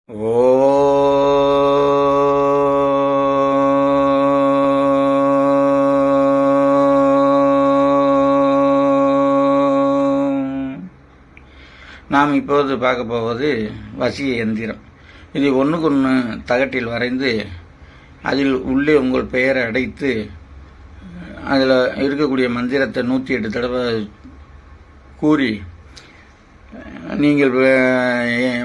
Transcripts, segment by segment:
நாம் இப்போது பார்க்க போவது வசிய எந்திரம். இது ஒன்றுக்கொன்று தகட்டில் வரைந்து அதில் உள்ளே உங்கள் பெயரை அடைத்து அதில் இருக்கக்கூடிய மந்திரத்தை 108 தடவை கூறி நீங்கள்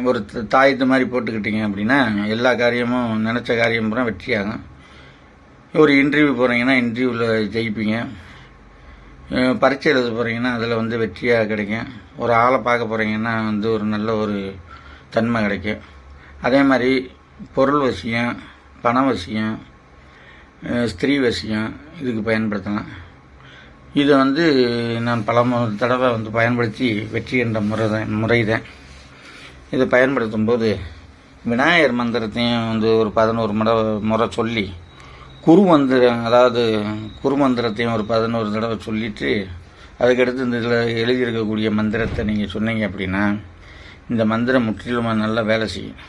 ஒரு தாயத்து மாதிரி போட்டுக்கிட்டீங்க அப்படின்னா எல்லா காரியமும் நினச்ச காரியம் பூரா வெற்றியாகும். ஒரு இன்டர்வியூ போகிறீங்கன்னா இன்டர்வியூவில் ஜெயிப்பீங்க. பரீட்சை எழுத போகிறீங்கன்னா அதில் வெற்றியாக கிடைக்கும். ஒரு ஆளை பார்க்க போகிறீங்கன்னா ஒரு நல்ல ஒரு தன்மை கிடைக்கும். அதே மாதிரி பொருள் வசியம், பண வசியம், ஸ்திரீ வசியம் இதுக்கு பயன்படுத்தலாம். இதை நான் பல தடவை பயன்படுத்தி வெற்றி என்ற முறை தான். இதை பயன்படுத்தும் போது விநாயகர் மந்திரத்தையும் ஒரு 11 முறை சொல்லி குருமந்திரம், அதாவது குருமந்திரத்தையும் ஒரு 11 தடவை சொல்லிட்டு அதுக்கடுத்து இந்த இதில் எழுதியிருக்கக்கூடிய மந்திரத்தை நீங்கள் சொன்னீங்க அப்படின்னா இந்த மந்திரம் முற்றிலும் நல்லா வேலை செய்யும்.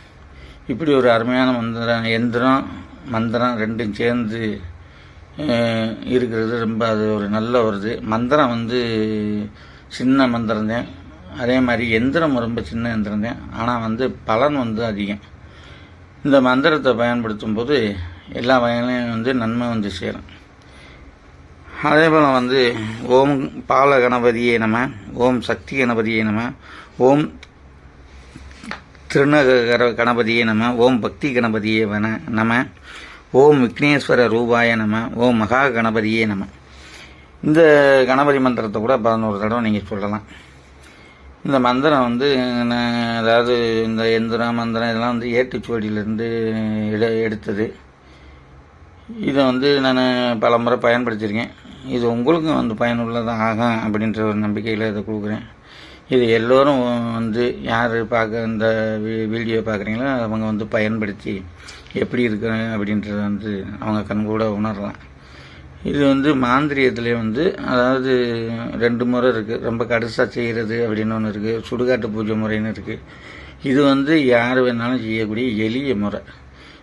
இப்படி ஒரு அருமையான மந்திரம், மந்திரம் ரெண்டும் சேர்ந்து இருக்கிறது ரொம்ப அது ஒரு நல்ல வருது. மந்திரம் சின்ன மந்திரம் தான். அதே மாதிரி எந்திரம் ரொம்ப சின்ன எந்திரம் தான். ஆனால் பலன் அதிகம். இந்த மந்திரத்தை பயன்படுத்தும் போது எல்லா வகையிலையும் நன்மை சேரும். அதே போல் ஓம் பால கணபதியே நம, ஓம் சக்தி கணபதியே நம, ஓம் திருநகர கணபதியே நம, ஓம் பக்தி கணபதியே நம, ஓம் விக்னேஸ்வர ரூபாய நம, ஓம் மகா கணபதியே நம. இந்த கணபதி மந்திரத்தை கூட 11 தடவை நீங்கள் சொல்லலாம். இந்த மந்திரம் அதாவது இந்த எந்திரம் மந்திரம் இதெல்லாம் ஏட்டுச்சுவடியிலேருந்து எடுத்தது. இதை நான் பல முறை பயன்படுத்தியிருக்கேன். இது உங்களுக்கும் பயனுள்ளதாக ஆகும் அப்படின்ற ஒரு நம்பிக்கையில் இதை கொடுக்குறேன். இது எல்லோரும் யார் பார்க்க இந்த வீடியோ பார்க்குறீங்களோ அவங்க பயன்படுத்தி எப்படி இருக்கிற அப்படின்றத அவங்க கண்கூட உணரலாம். இது மாந்திரியத்துலேயே அதாவது 2 முறை இருக்குது. ரொம்ப கடுசாக செய்கிறது அப்படின்னு ஒன்று இருக்குது. சுடுகாட்டு பூஜை முறைன்னு இருக்குது. இது யார் வேணாலும் செய்யக்கூடிய எளிய முறை.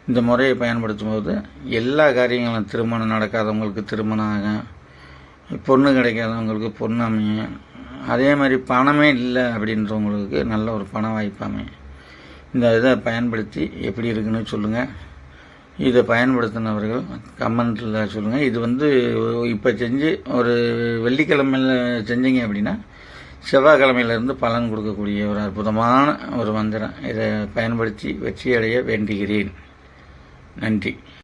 இந்த முறையை பயன்படுத்தும் போது எல்லா காரியங்களும், திருமணம் நடக்காதவங்களுக்கு திருமணம் ஆகும், பொண்ணு கிடைக்காதவங்களுக்கு பொண்ணு அமையும். அதே மாதிரி பணமே இல்லை அப்படின்றவங்களுக்கு நல்ல ஒரு பண வாய்ப்பு அமையும். இந்த இதை பயன்படுத்தி எப்படி இருக்குன்னு சொல்லுங்கள். இதை பயன்படுத்தினவர்கள் கமெண்ட்டில் சொல்லுங்கள். இது இப்போ செஞ்சு ஒரு வெள்ளிக்கிழமையில் செஞ்சீங்க அப்படின்னா செவ்வாய்க்கிழமையிலேருந்து பலன் கொடுக்கக்கூடிய ஒரு அற்புதமான ஒரு மந்திரம். இதை பயன்படுத்தி வெற்றியடைய வேண்டுகிறேன். நன்றி.